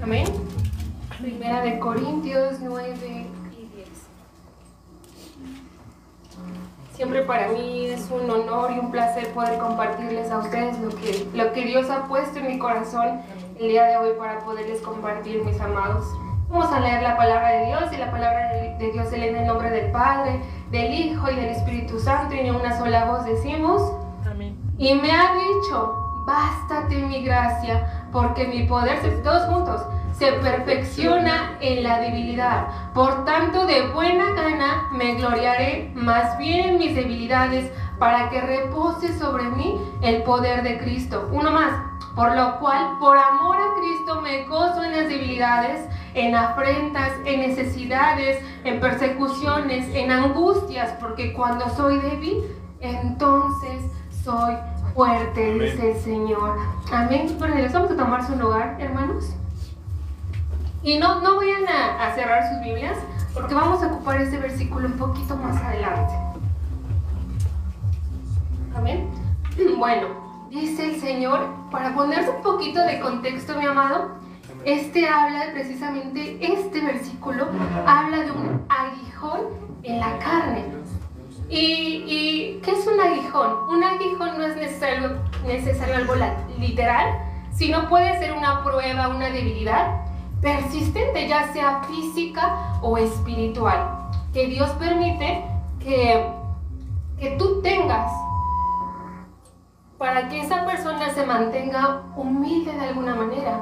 Amén. Primera de Corintios 9 y 10. Siempre para mí es un honor y un placer poder compartirles a ustedes lo que Dios ha puesto en mi corazón el día de hoy para poderles compartir, mis amados. Vamos a leer la palabra de Dios, y la palabra de Dios se lee en el nombre del Padre, del Hijo y del Espíritu Santo, y en una sola voz decimos: Amén. Y me ha dicho: bástate mi gracia, porque mi poder, todos juntos, se perfecciona en la debilidad. Por tanto, de buena gana me gloriaré más bien en mis debilidades, para que repose sobre mí el poder de Cristo. Uno más. Por lo cual, por amor a Cristo, me gozo en las debilidades, en afrentas, en necesidades, en persecuciones, en angustias, porque cuando soy débil, entonces soy fuerte. Amén. Dice el Señor. Amén. Bueno, les vamos a tomar su lugar, hermanos. Y no vayan a cerrar sus Biblias, porque vamos a ocupar este versículo un poquito más adelante. Amén. Bueno, dice el Señor, para ponerse un poquito de contexto, mi amado, precisamente este versículo habla de un aguijón en la carne. ¿Y qué es un aguijón? Un aguijón no es necesario algo literal, sino puede ser una prueba, una debilidad persistente, ya sea física o espiritual, que Dios permite que tú tengas, para que esa persona se mantenga humilde de alguna manera.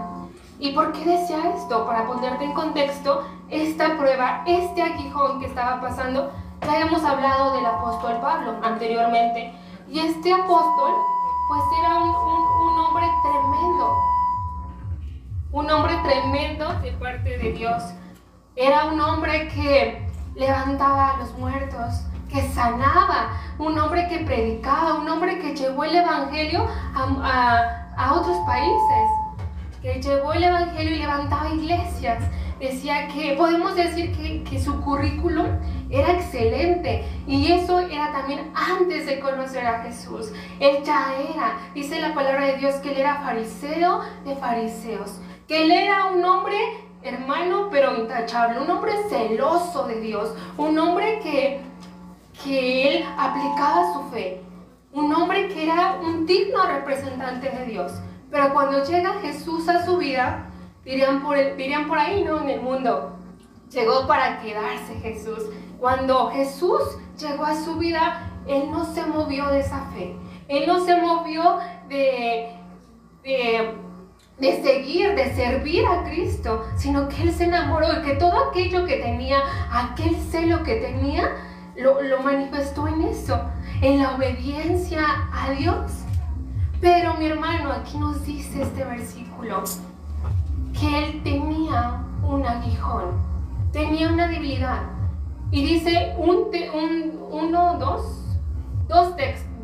¿Y por qué decía esto? Para ponerte en contexto, esta prueba, este aguijón que estaba pasando, ya hemos hablado del apóstol Pablo anteriormente. Y este apóstol, pues era un hombre tremendo. Un hombre tremendo de parte de Dios. Era un hombre que levantaba a los muertos, que sanaba, un hombre que predicaba, un hombre que llevó el evangelio a otros países, que llevó el evangelio y levantaba iglesias. Decía que, podemos decir que su currículum era excelente, y eso era también antes de conocer a Jesús. Él ya era, dice la palabra de Dios, que él era fariseo de fariseos, que él era un hombre, hermano, pero intachable, un hombre celoso de Dios, un hombre que él aplicaba su fe, un hombre que era un digno representante de Dios. Pero cuando llega Jesús a su vida, dirían por ahí, ¿no? En el mundo, llegó para quedarse Jesús. Cuando Jesús llegó a su vida, él no se movió de esa fe, él no se movió de seguir, de servir a Cristo, sino que él se enamoró, y que todo aquello que tenía, aquel celo que tenía, lo manifestó en eso, en la obediencia a Dios. Pero mi hermano, aquí nos dice este versículo que él tenía un aguijón, tenía una debilidad, y dice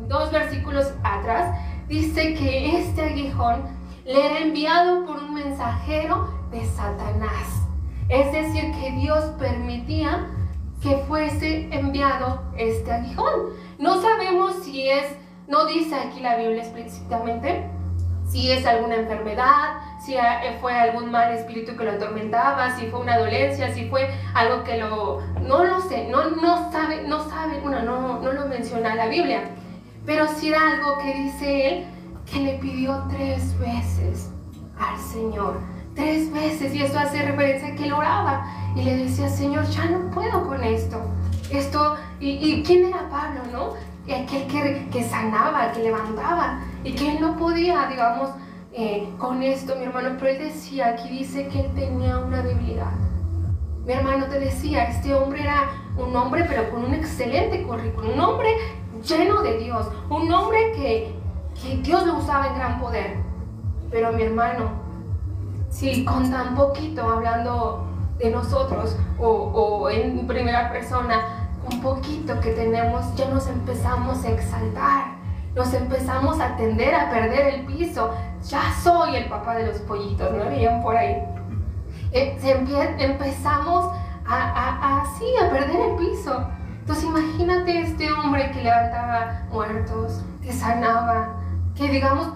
dos versículos atrás, dice que este aguijón le era enviado por un mensajero de Satanás. Es decir, que Dios permitía que fuese enviado este aguijón. No sabemos si es, no dice aquí la Biblia explícitamente, si es alguna enfermedad, si fue algún mal espíritu que lo atormentaba, si fue una dolencia, si fue algo que no lo sé, no lo menciona la Biblia. Pero si era algo que dice él, que le pidió 3 veces al Señor, 3 veces, y eso hace referencia a que él oraba y le decía: Señor, ya no puedo con esto. ¿Y quién era Pablo, no? Aquel que sanaba, que levantaba, y que él no podía, digamos, con esto, mi hermano. Pero él decía, aquí dice que él tenía una debilidad. Mi hermano, te decía, este hombre era un hombre, pero con un excelente currículum, un hombre lleno de Dios, un hombre que Dios lo usaba en gran poder. Pero mi hermano, si con tan poquito, hablando de nosotros o en primera persona, un poquito que tenemos, ya nos empezamos a exaltar, nos empezamos a tender a perder el piso. Ya soy el papá de los pollitos, ¿no? Veían por ahí. Empezamos a perder el piso. Entonces imagínate este hombre que levantaba muertos, que sanaba, que digamos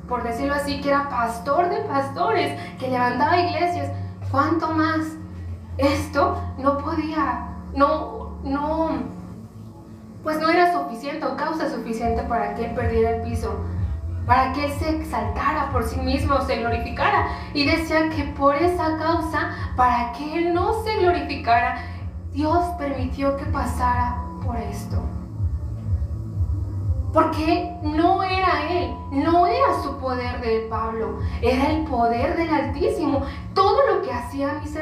por decirlo así, que era pastor de pastores, que levantaba iglesias, ¿cuánto más? Esto no podía, pues no era suficiente o causa suficiente para que él perdiera el piso, para que él se exaltara por sí mismo, se glorificara. Y decía que por esa causa, para que él no se glorificara, Dios permitió que pasara por esto. Porque no era él, no era su poder de Pablo, era el poder del Altísimo. Todo lo que hacía mis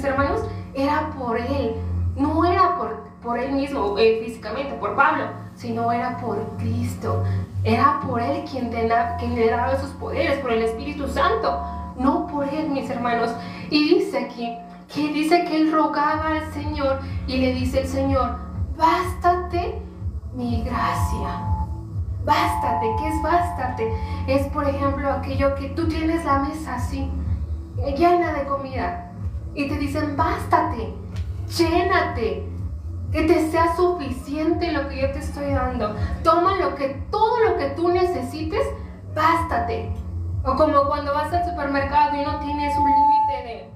hermanos, era por él. No era por él mismo, físicamente, por Pablo, sino era por Cristo. Era por él quien le daba esos poderes, por el Espíritu Santo, no por él, mis hermanos. Y dice aquí, que él rogaba al Señor y le dice el Señor: bástate mi gracia. Bástate, ¿qué es bástate? Es, por ejemplo, aquello que tú tienes la mesa así, llena de comida, y te dicen: bástate, llénate, que te sea suficiente lo que yo te estoy dando. Toma todo lo que tú necesites, bástate. O como cuando vas al supermercado y no tienes un límite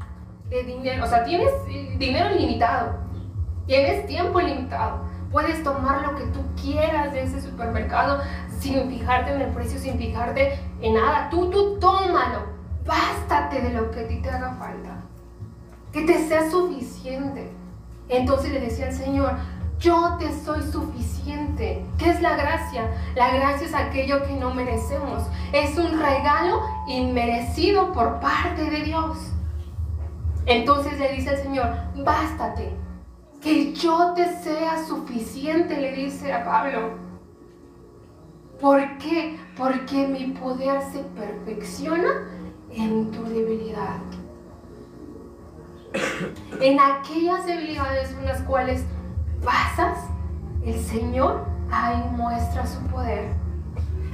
de dinero, o sea, tienes dinero ilimitado, tienes tiempo ilimitado. Puedes tomar lo que tú quieras de ese supermercado sin fijarte en el precio, sin fijarte en nada. Tú tómalo. Bástate de lo que a ti te haga falta. Que te sea suficiente. Entonces le decía al Señor: yo te soy suficiente. ¿Qué es la gracia? La gracia es aquello que no merecemos. Es un regalo inmerecido por parte de Dios. Entonces le dice al Señor: bástate. Que yo te sea suficiente, le dice a Pablo. ¿Por qué? Porque mi poder se perfecciona en tu debilidad. En aquellas debilidades en las cuales pasas, el Señor ahí muestra su poder.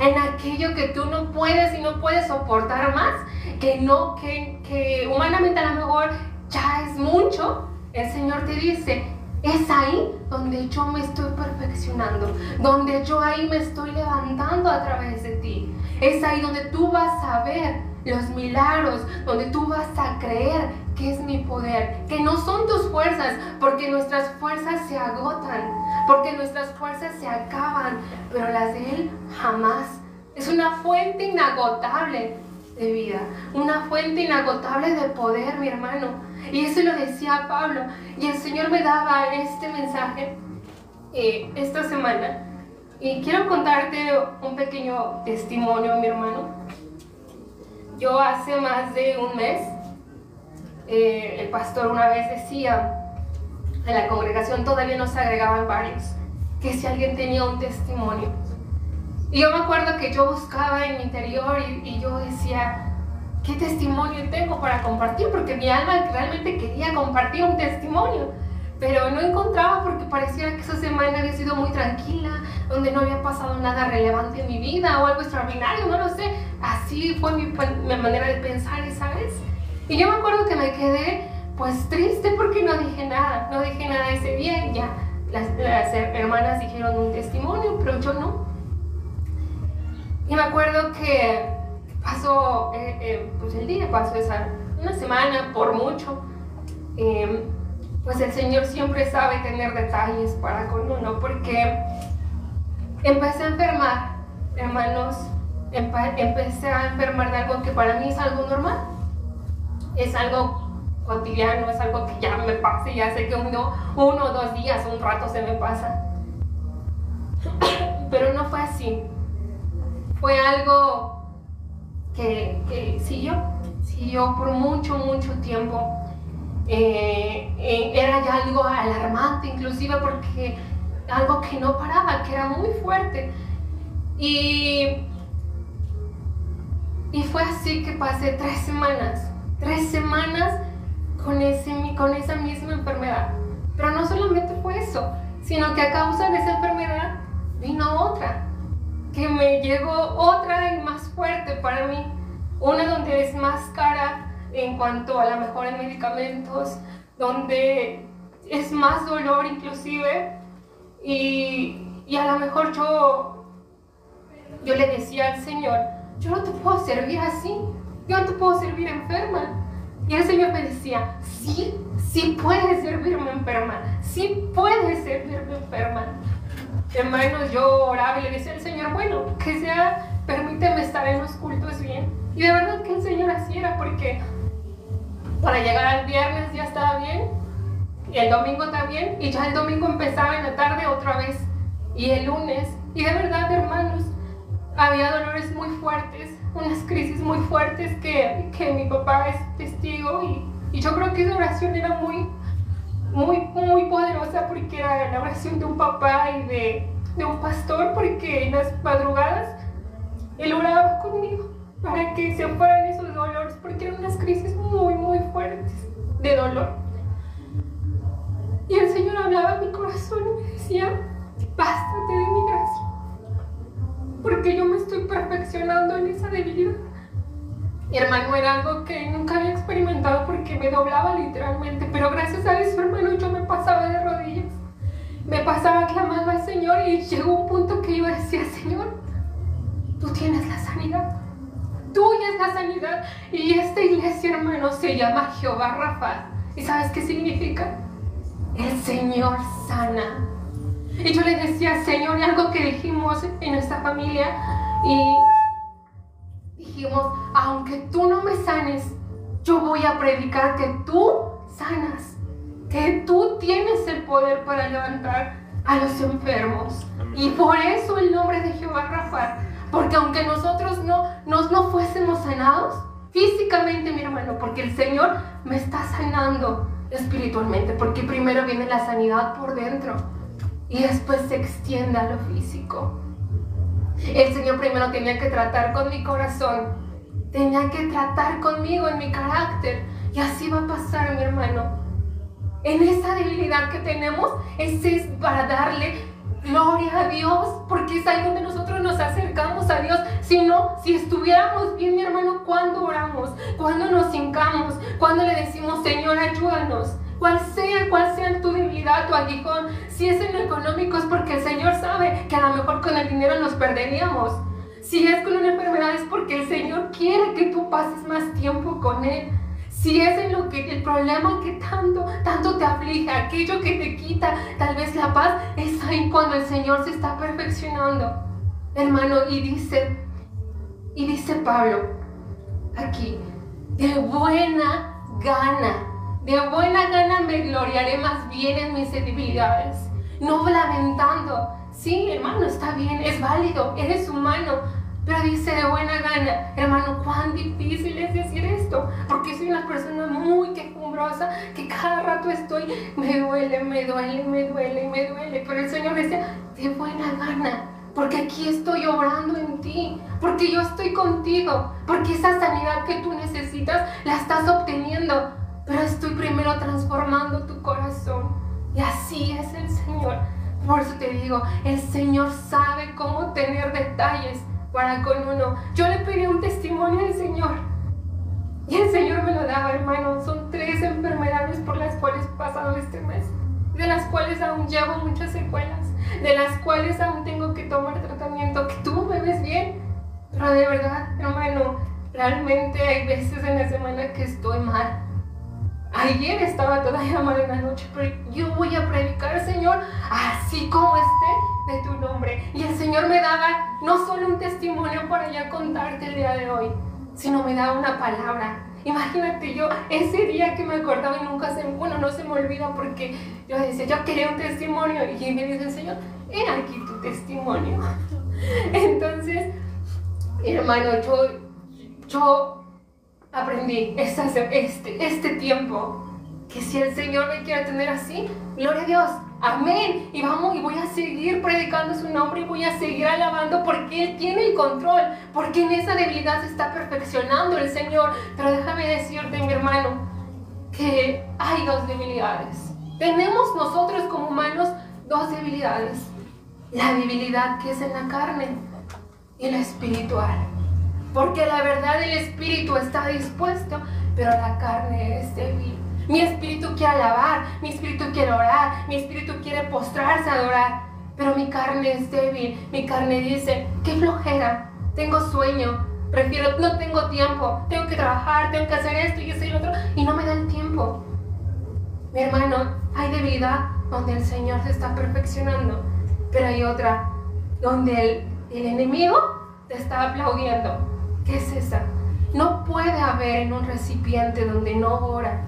En aquello que tú no puedes y no puedes soportar más, que humanamente a lo mejor ya es mucho, el Señor te dice: es ahí donde yo me estoy perfeccionando, donde yo ahí me estoy levantando a través de ti. Es ahí donde tú vas a ver los milagros, donde tú vas a creer que es mi poder, que no son tus fuerzas, porque nuestras fuerzas se agotan, porque nuestras fuerzas se acaban, pero las de Él jamás. Es una fuente inagotable de vida, una fuente inagotable de poder, mi hermano. Y eso lo decía Pablo. Y el Señor me daba este mensaje esta semana. Y quiero contarte un pequeño testimonio, mi hermano. Yo hace más de un mes, el pastor una vez decía, en la congregación todavía no se agregaban varios, que si alguien tenía un testimonio. Y yo me acuerdo que yo buscaba en mi interior y yo decía: ¿qué testimonio tengo para compartir? Porque mi alma realmente quería compartir un testimonio, pero no encontraba, porque pareciera que esa semana había sido muy tranquila, donde no había pasado nada relevante en mi vida o algo extraordinario, no lo sé. Así fue mi manera de pensar esa vez. Y yo me acuerdo que me quedé pues triste porque no dije nada ese día. Y ya las hermanas dijeron un testimonio, pero yo no. Y me acuerdo que pasó, pues el día pasó una semana por mucho. Pues el Señor siempre sabe tener detalles para con uno, porque empecé a enfermar, hermanos. Empecé a enfermar de algo que para mí es algo normal, es algo cotidiano, es algo que ya me pasa, ya sé que uno o 2 días, un rato se me pasa. Pero no fue así. Fue algo que siguió por mucho tiempo. Era ya algo alarmante, inclusive, porque algo que no paraba, que era muy fuerte. Y fue así que pasé 3 semanas con esa misma enfermedad. Pero no solamente fue eso, sino que a causa de esa enfermedad vino otra, que me llegó otra y más fuerte para mí. Una donde es más cara en cuanto a la mejora en medicamentos, donde es más dolor inclusive. Y a lo mejor yo le decía al Señor: yo no te puedo servir así, yo no te puedo servir enferma. Y el Señor me decía, sí, sí puedes servirme enferma, sí puedes servirme enferma. Hermanos, yo oraba y le decía al Señor, bueno, que sea, permíteme estar en los cultos bien. Y de verdad que el Señor así era, porque para llegar al viernes ya estaba bien, y el domingo también, y ya el domingo empezaba en la tarde otra vez, y el lunes, y de verdad, hermanos, había dolores muy fuertes, unas crisis muy fuertes que mi papá es testigo, y yo creo que esa oración era muy poderosa, porque era la oración de un papá y de un pastor, porque en las madrugadas él oraba conmigo para que se fueran esos dolores, porque eran unas crisis muy fuertes de dolor. Y el Señor hablaba a mi corazón y me decía, bástate de mi gracia, porque yo me estoy perfeccionando en esa debilidad. Y hermano, era algo que nunca había experimentado, porque me doblaba literalmente, pero gracias a eso, hermano, yo me pasaba de rodillas, me pasaba clamando al Señor, y llegó un punto que yo decía, Señor, tú tienes la sanidad, tuya es la sanidad. Y esta iglesia, hermano, se llama Jehová Rafa. ¿Y sabes qué significa? El Señor sana. Y yo le decía, Señor, y algo que dijimos en nuestra familia, y dijimos, aunque tú no me sanes, yo voy a predicar que tú sanas, que tú tienes el poder para levantar a los enfermos. Y por eso el nombre de Jehová Rafa, porque aunque nosotros no fuésemos sanados físicamente, mi hermano, porque el Señor me está sanando espiritualmente, porque primero viene la sanidad por dentro y después se extiende a lo físico. El Señor primero tenía que tratar con mi corazón, tenía que tratar conmigo en mi carácter, y así va a pasar, mi hermano. En esa debilidad que tenemos, ese es para darle gloria a Dios, porque es ahí donde nosotros nos acercamos a Dios. Si estuviéramos bien, mi hermano, ¿cuándo oramos? ¿Cuándo nos hincamos? ¿Cuándo le decimos, Señor, ayúdanos? Cual sea tu debilidad, tu aguijón. Si es en lo económico, es porque el Señor sabe que a lo mejor con el dinero nos perderíamos. Si es con una enfermedad, es porque el Señor quiere que tú pases más tiempo con Él. Si es en lo que el problema que tanto te aflige, aquello que te quita tal vez la paz, es ahí cuando el Señor se está perfeccionando, hermano. Y dice Pablo aquí, de buena gana me gloriaré más bien en mis debilidades, no lamentando. Sí, hermano, está bien, es válido, eres humano. Pero dice de buena gana. Hermano, cuán difícil es decir esto, porque soy una persona muy quejumbrosa, que cada rato me duele. Pero el Señor decía, de buena gana, porque aquí estoy obrando en ti, porque yo estoy contigo, porque esa sanidad que tú necesitas la estás obteniendo, pero estoy primero transformando tu corazón. Y así es el Señor. Por eso te digo, el Señor sabe cómo tener detalles para con uno. Yo le pedí un testimonio al Señor y el Señor me lo daba, hermano. Son 3 enfermedades por las cuales he pasado este mes, de las cuales aún llevo muchas secuelas, de las cuales aún tengo que tomar tratamiento. Que tú me ves bien, pero de verdad, hermano, realmente hay veces en la semana que estoy mal. Ayer estaba todavía mal en la noche, pero yo voy a predicar, Señor, así como esté, de tu nombre. Y el Señor me daba no solo un testimonio para ya contarte el día de hoy, sino me daba una palabra. Imagínate, yo ese día que me acordaba y no se me olvida, porque yo decía, yo quería un testimonio, y me dice el Señor, he aquí tu testimonio. Entonces, hermano, yo aprendí este tiempo, que si el Señor me quiere tener así, gloria a Dios, amén, y voy a seguir predicando su nombre, y voy a seguir alabando, porque Él tiene el control, porque en esa debilidad se está perfeccionando el Señor. Pero déjame decirte, mi hermano, que hay 2 debilidades. Tenemos nosotros como humanos 2 debilidades: la debilidad que es en la carne y la espiritual. Porque la verdad, el espíritu está dispuesto, pero la carne es débil. Mi espíritu quiere alabar, mi espíritu quiere orar, mi espíritu quiere postrarse a adorar, pero mi carne es débil. Mi carne dice, qué flojera, tengo sueño, Prefiero, no tengo tiempo, tengo que trabajar, tengo que hacer esto y eso y lo otro, y no me da el tiempo. Mi hermano, hay debilidad donde el Señor se está perfeccionando, pero hay otra donde el enemigo te está aplaudiendo. ¿Qué es esa? No puede haber en un recipiente donde no ora,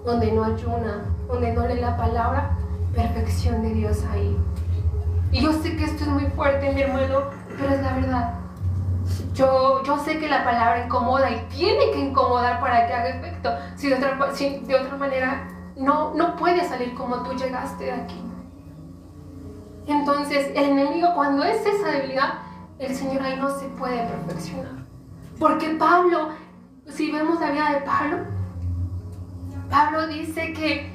donde no ayuna, donde no lee la palabra, perfección de Dios ahí. Y yo sé que esto es muy fuerte, mi hermano, pero es la verdad. Yo sé que la palabra incomoda y tiene que incomodar para que haga efecto. Si de otra manera no puede salir como tú llegaste de aquí. Entonces, el enemigo, cuando es esa debilidad, el Señor ahí no se puede perfeccionar. Porque Pablo, si vemos la vida de Pablo dice que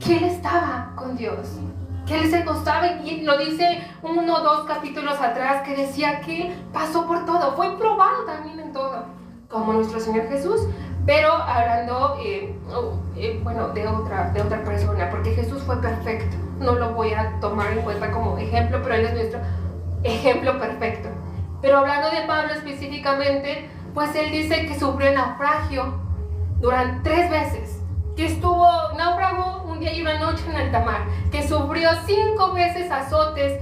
él estaba con Dios, que él se gozaba, y lo dice 1 o 2 capítulos atrás, que decía que pasó por todo, fue probado también en todo, como nuestro Señor Jesús, pero hablando de otra persona, porque Jesús fue perfecto. No lo voy a tomar en cuenta como ejemplo, pero él es nuestro ejemplo perfecto. Pero hablando de Pablo específicamente, pues él dice que sufrió naufragio durante 3 veces, que estuvo náufrago un día y una noche en alta mar, que sufrió 5 veces azotes,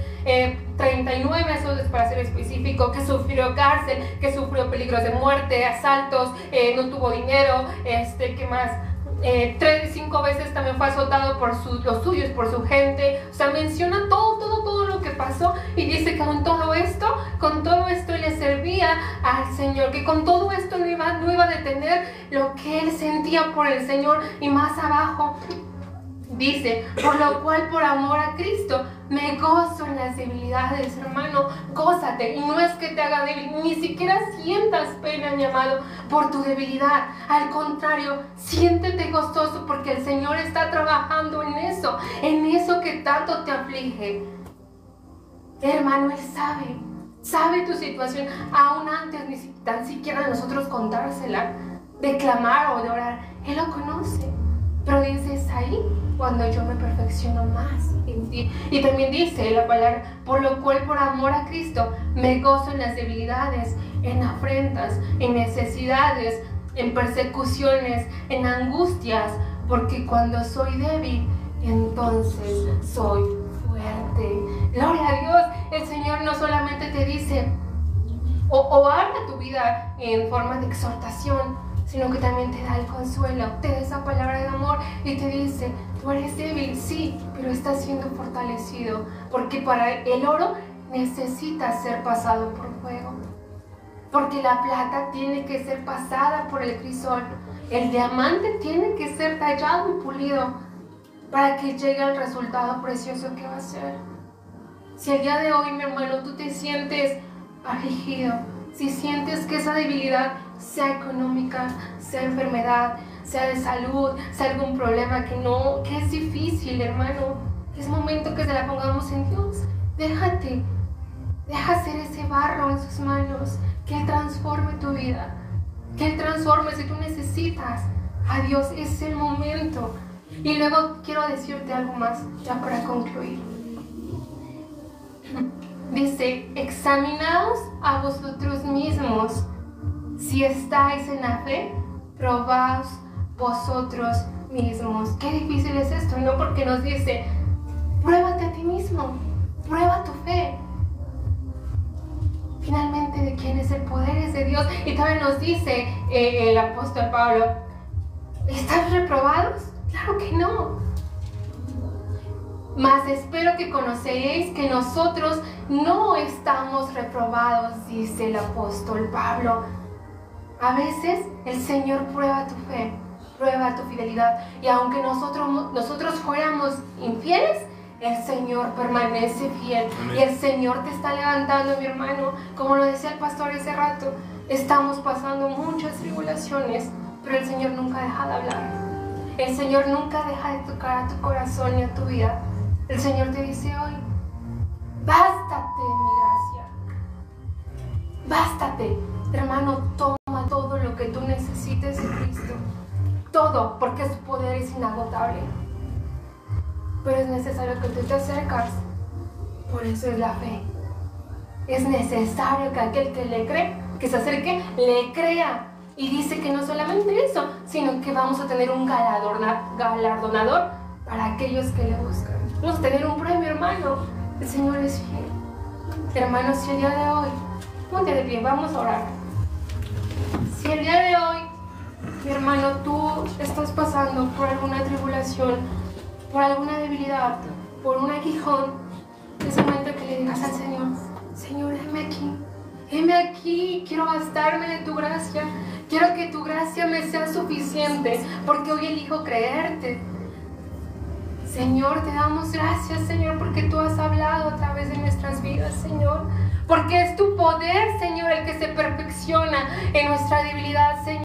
39 azotes para ser específico, que sufrió cárcel, que sufrió peligros de muerte, asaltos, no tuvo dinero, ¿qué más? 5 veces también fue azotado por los suyos, por su gente. O sea, menciona todo lo que pasó, y dice que con todo esto le servía al Señor, que con todo esto no iba a detener lo que él sentía por el Señor. Y más abajo dice, por lo cual, por amor a Cristo, me gozo en las debilidades. Hermano, gózate, y no es que te haga débil, ni siquiera sientas pena, mi amado, por tu debilidad. Al contrario, siéntete gozoso, porque el Señor está trabajando en eso que tanto te aflige. Hermano, Él sabe tu situación, aún antes ni tan siquiera nosotros contársela, de clamar o de orar. Él lo conoce, pero dice, es ahí cuando yo me perfecciono más en ti. Y también dice la palabra, por lo cual, por amor a Cristo, me gozo en las debilidades, en afrentas, en necesidades, en persecuciones, en angustias, porque cuando soy débil, entonces soy fuerte. Gloria a Dios. El Señor no solamente te dice o habla tu vida en forma de exhortación, sino que también te da el consuelo, te da esa palabra de amor y te dice, tú eres débil, sí, pero estás siendo fortalecido, porque para el oro necesita ser pasado por fuego, porque la plata tiene que ser pasada por el crisol, el diamante tiene que ser tallado y pulido para que llegue al resultado precioso que va a ser. Si el día de hoy, mi hermano, tú te sientes afligido, si sientes que esa debilidad, sea económica, sea enfermedad, sea de salud, sea algún problema que es difícil, hermano, es momento que se la pongamos en Dios. Deja hacer ese barro en sus manos, que Él transforme tu vida, que Él transforme. Si tú necesitas a Dios, es el momento. Y luego quiero decirte algo más, ya para concluir. Dice, examinaos a vosotros mismos, si estáis en la fe, probaos vosotros mismos. Qué difícil es esto, ¿no? Porque nos dice, pruébate a ti mismo, prueba tu fe. Finalmente, ¿de quién es el poder? Es de Dios. Y también nos dice el apóstol Pablo, ¿estás reprobados? Claro que no. Mas espero que conocéis que nosotros no estamos reprobados, dice el apóstol Pablo. A veces el Señor prueba tu fe, prueba tu fidelidad, y aunque nosotros fuéramos infieles, el Señor permanece fiel. Amén. Y el Señor te está levantando, mi hermano. Como lo decía el pastor ese rato, estamos pasando muchas tribulaciones, pero el Señor nunca deja de hablar. El Señor nunca deja de tocar a tu corazón y a tu vida. El Señor te dice hoy, bástate mi gracia. Bástate, hermano, toma todo lo que tú necesites de Cristo. Todo, porque su poder es inagotable. Pero es necesario que tú te acercas. Por eso es la fe. Es necesario que aquel que le cree que se acerque, le crea. Y dice que no solamente eso, sino que vamos a tener un galardonador para aquellos que le buscan. Vamos a tener un premio, hermano. El Señor es fiel. Hermanos, si el día de hoy, ponte de pie, vamos a orar. Si el día de hoy, mi hermano, tú estás pasando por alguna tribulación, por alguna debilidad, por un aguijón, es momento que le digas al Señor: Señor, heme aquí, quiero bastarme de tu gracia, quiero que tu gracia me sea suficiente, porque hoy elijo creerte. Señor, te damos gracias, Señor, porque tú has hablado a través de nuestras vidas, Señor, porque es tu poder, Señor, el que se perfecciona en nuestra debilidad, Señor.